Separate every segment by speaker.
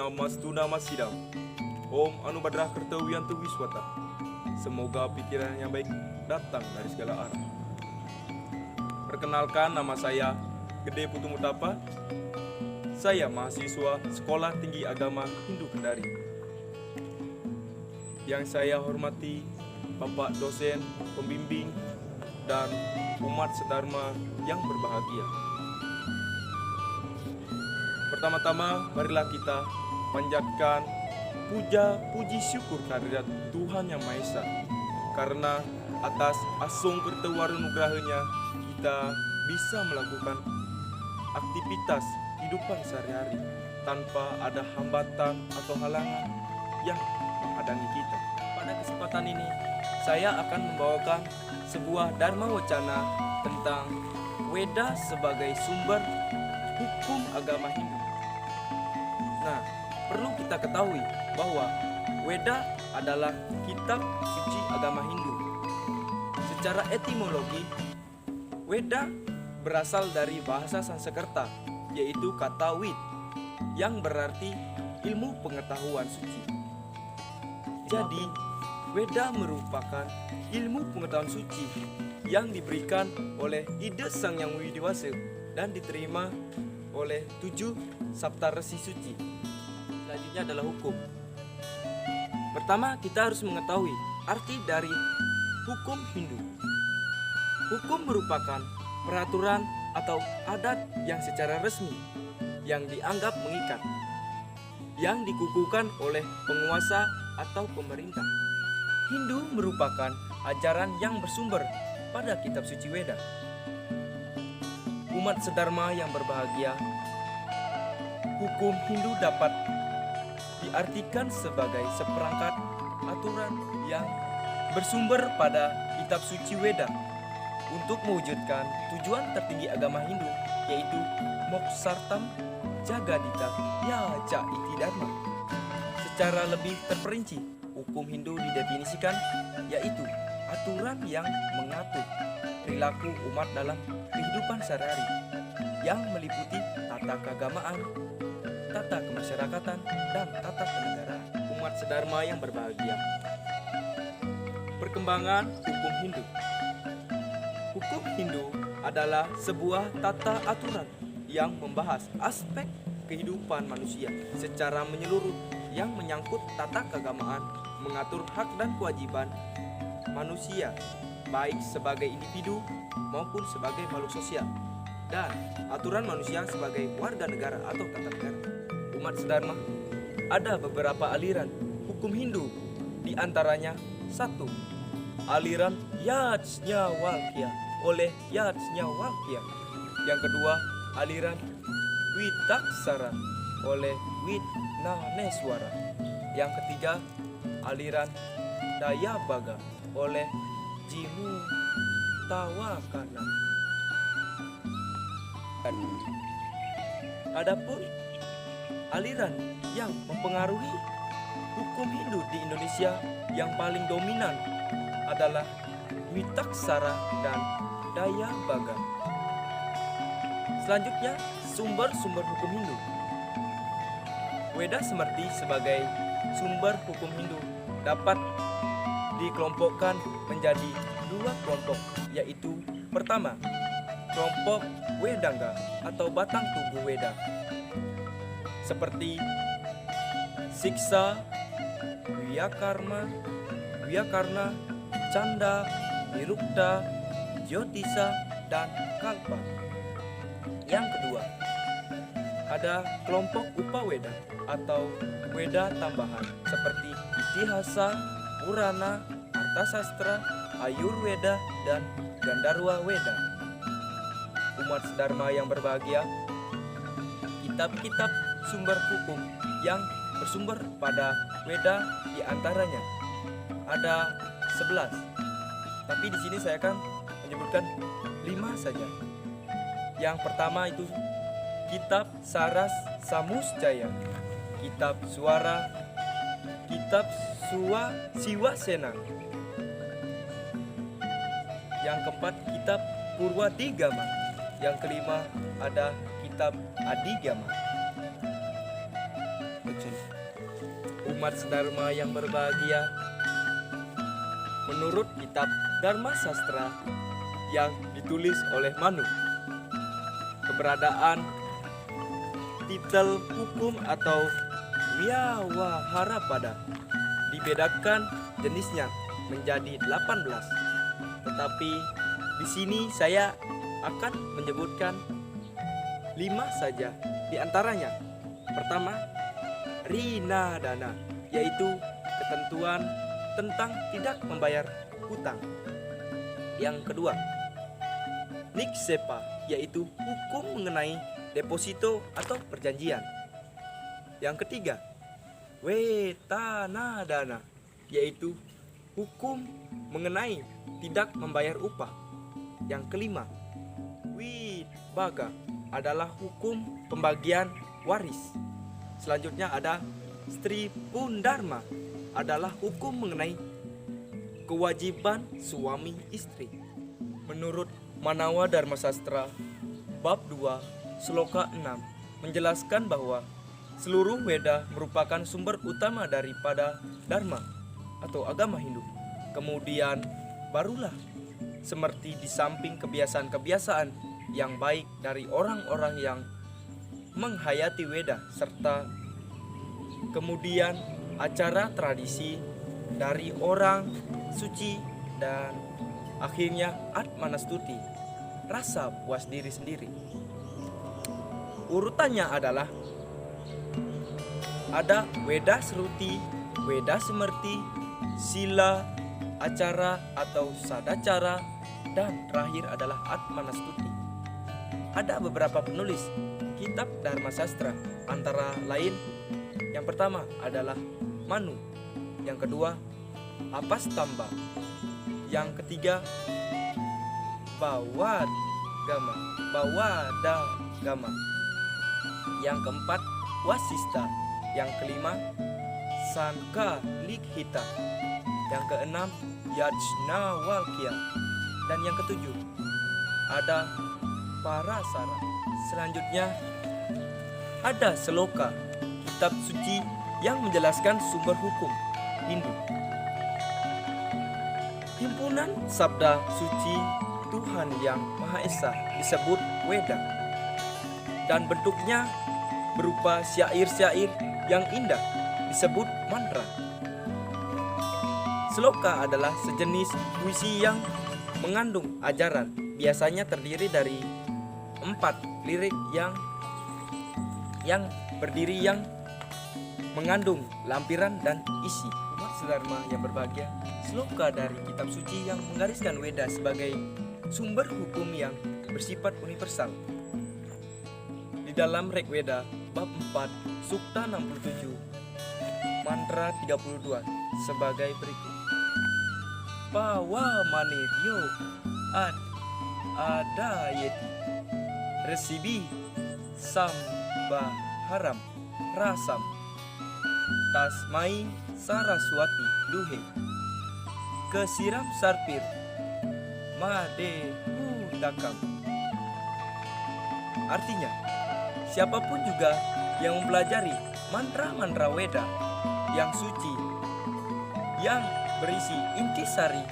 Speaker 1: Namastuna Masidam. Om Anubadrah Kertawiyantu Wiswata. Semoga pikiran yang baik datang dari segala arah. Perkenalkan, nama saya Gede Putu Mutapa. Saya mahasiswa Sekolah Tinggi Agama Hindu Kendari. Yang saya hormati Bapak dosen, pembimbing, dan umat sedharma yang berbahagia. Pertama-tama, marilah kita panjatkan puja, puji, syukur kehadirat Tuhan Yang Maha Esa. Karena atas asung kertawarunugrahanya kita bisa melakukan aktivitas kehidupan sehari-hari tanpa ada hambatan atau halangan yang menghadangi kita. Pada kesempatan ini, saya akan membawakan sebuah dharma wacana tentang Weda sebagai sumber hukum agama Hindu. Nah, perlu kita ketahui bahwa Weda adalah kitab suci agama Hindu. Secara etimologi, Weda berasal dari bahasa Sanskerta, yaitu kata wid, yang berarti ilmu pengetahuan suci. Jadi, Weda merupakan ilmu pengetahuan suci yang diberikan oleh Ida Sang Yang Widiwasa dan diterima oleh 7 Saptarsi suci. Selanjutnya adalah hukum. Pertama, kita harus mengetahui arti dari hukum Hindu. Hukum merupakan peraturan atau adat yang secara resmi yang dianggap mengikat, yang dikukuhkan oleh penguasa atau pemerintah. Hindu merupakan ajaran yang bersumber pada kitab suci Weda. Umat sedharma yang berbahagia, hukum Hindu dapat diartikan sebagai seperangkat aturan yang bersumber pada kitab suci Weda untuk mewujudkan tujuan tertinggi agama Hindu, yaitu Moksartam Jagadita Yaja Iti Dharma. Secara lebih terperinci, hukum Hindu didefinisikan yaitu aturan yang mengatur perilaku umat dalam kehidupan sehari-hari yang meliputi tata keagamaan, tata kemasyarakatan, dan tata kenegaraan. Umat sedharma yang berbahagia. Perkembangan hukum Hindu. Hukum Hindu adalah sebuah tata aturan yang membahas aspek kehidupan manusia secara menyeluruh yang menyangkut tata keagamaan, mengatur hak dan kewajiban manusia baik sebagai individu maupun sebagai makhluk sosial, dan aturan manusia sebagai warga negara atau tata negara. Umat sedharma, ada beberapa aliran hukum Hindu, di antaranya 1. Aliran Yajnavalkya oleh Yajnavalkya. Yang kedua, aliran Witaksara oleh Widnaneswara. Yang ketiga, aliran Dayabaga oleh Jimu Tawakana. Adapun aliran yang mempengaruhi hukum Hindu di Indonesia yang paling dominan adalah Witaksara dan Dayabaga. Selanjutnya, sumber-sumber hukum Hindu. Weda Smrti sebagai sumber hukum Hindu dapat dikelompokkan menjadi 2 kelompok, yaitu pertama, kelompok Wedanga atau batang tubuh Weda, seperti Siksa, Wiyakarna, Canda, Nirukta, Jyotisa, dan Kalpa. Yang kedua, ada kelompok Upaweda atau Weda tambahan seperti Itihasa, Purana, Artasastra, Ayurweda, dan Gandharwa Weda. Umat sedharma yang berbahagia, kitab-kitab sumber hukum yang bersumber pada Weda di antaranya ada 11. Tapi di sini saya akan menyebutkan 5 saja. Yang pertama itu Kitab Saras Samusjaya, Kitab Suara, Kitab Siwasena. Yang keempat, Kitab Purwadigama. Yang kelima ada Kitab Adigama. Umat sedharma yang berbahagia, menurut kitab Dharma Sastra yang ditulis oleh Manu, keberadaan titel hukum atau Vyavahara dibedakan jenisnya menjadi 18. Tetapi di sini saya akan menyebutkan 5 saja di antaranya. Pertama, Rinadana, yaitu ketentuan tentang tidak membayar hutang. Yang kedua, Niksepa, yaitu hukum mengenai deposito atau perjanjian. Yang ketiga, Wetanadana, yaitu hukum mengenai tidak membayar upah. Yang kelima, Widbaga, adalah hukum pembagian waris. Selanjutnya ada Stripundharma, adalah hukum mengenai kewajiban suami istri. Menurut Manawa Dharma Sastra bab 2 sloka 6 menjelaskan bahwa seluruh Weda merupakan sumber utama daripada Dharma atau agama Hindu. Kemudian barulah seperti di samping kebiasaan-kebiasaan yang baik dari orang-orang yang menghayati Weda, serta kemudian acara tradisi dari orang suci, dan akhirnya Atmanastuti, rasa puas diri sendiri. Urutannya adalah ada Weda Sruti, Weda Smrti, Sila, Acara atau Sadacara, dan terakhir adalah Atmanastuti. Ada beberapa penulis kitab Dharma Sastra, antara lain yang pertama adalah Manu, yang kedua Apastamba, yang ketiga Bawadagama, yang keempat Wasista, yang kelima Sankalikhita, yang keenam Yajnavalkya, dan yang ketujuh ada Parasara. Selanjutnya ada Seloka, kitab suci yang menjelaskan sumber hukum Hindu. Himpunan sabda suci Tuhan Yang Maha Esa disebut Weda, dan bentuknya berupa syair-syair yang indah disebut mantra. Seloka adalah sejenis puisi yang mengandung ajaran, biasanya terdiri dari 4 lirik yang berdiri yang mengandung lampiran dan isi. Umat sedharma yang berbahagia, seloka dari kitab suci yang menggariskan Weda sebagai sumber hukum yang bersifat universal. Di dalam Rigveda bab 4 sukta 67 mantra 32 sebagai berikut. Pawamaniryo adayeti resibi sambaharam rasam tasmai saraswati duhe kesiram sarpir madehudakam. Artinya, siapapun juga yang mempelajari mantra-mantra Weda yang suci, yang berisi intisari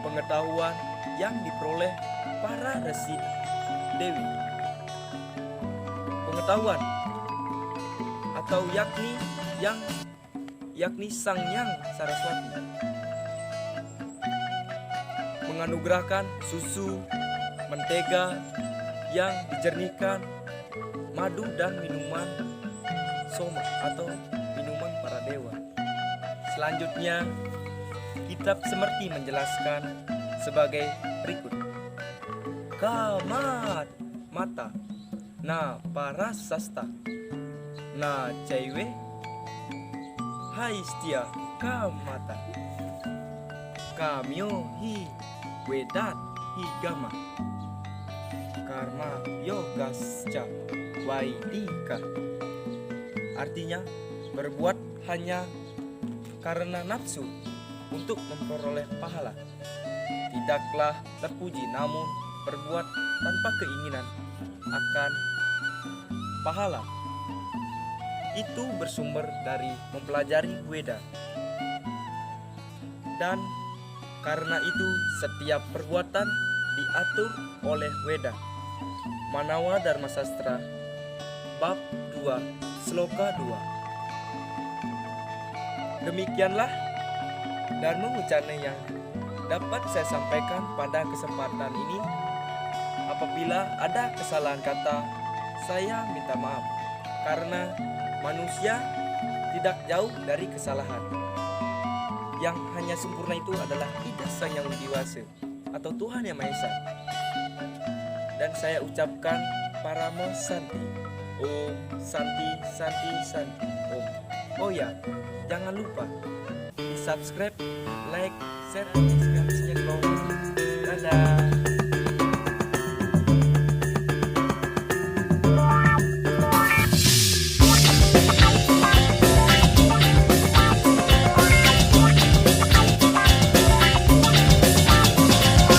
Speaker 1: pengetahuan yang diperoleh para resi dewi, pengetahuan atau yakni Sang Yang Saraswati, menganugerahkan susu, mentega yang dijernihkan, madu dan minuman soma atau minuman para dewa. Selanjutnya, kitab Smrti menjelaskan sebagai berikut. Kamat mata na parasasta na caiwe haistia kamata kamyo hi wedat hi gama karma yogasca waidika. Artinya, berbuat hanya karena nafsu untuk memperoleh pahala. Tidaklah terpuji, namun berbuat tanpa keinginan akan pahala. itu bersumber dari mempelajari Weda. Dan karena itu setiap perbuatan diatur oleh Weda. Manawa Dharma Sastra bab 2 sloka 2. Demikianlah Dharma Wucana yang dapat saya sampaikan pada kesempatan ini. Apabila ada kesalahan kata, saya minta maaf, karena manusia tidak jauh dari kesalahan. Yang hanya sempurna itu adalah Ida Sang Yang Widi Wase atau Tuhan Yang Maha Esa. Dan saya ucapkan Paramo Santi. Om Santi Santi Santi Om. Oh ya, jangan lupa di subscribe, like, share, dan share ke bawah. Dadah.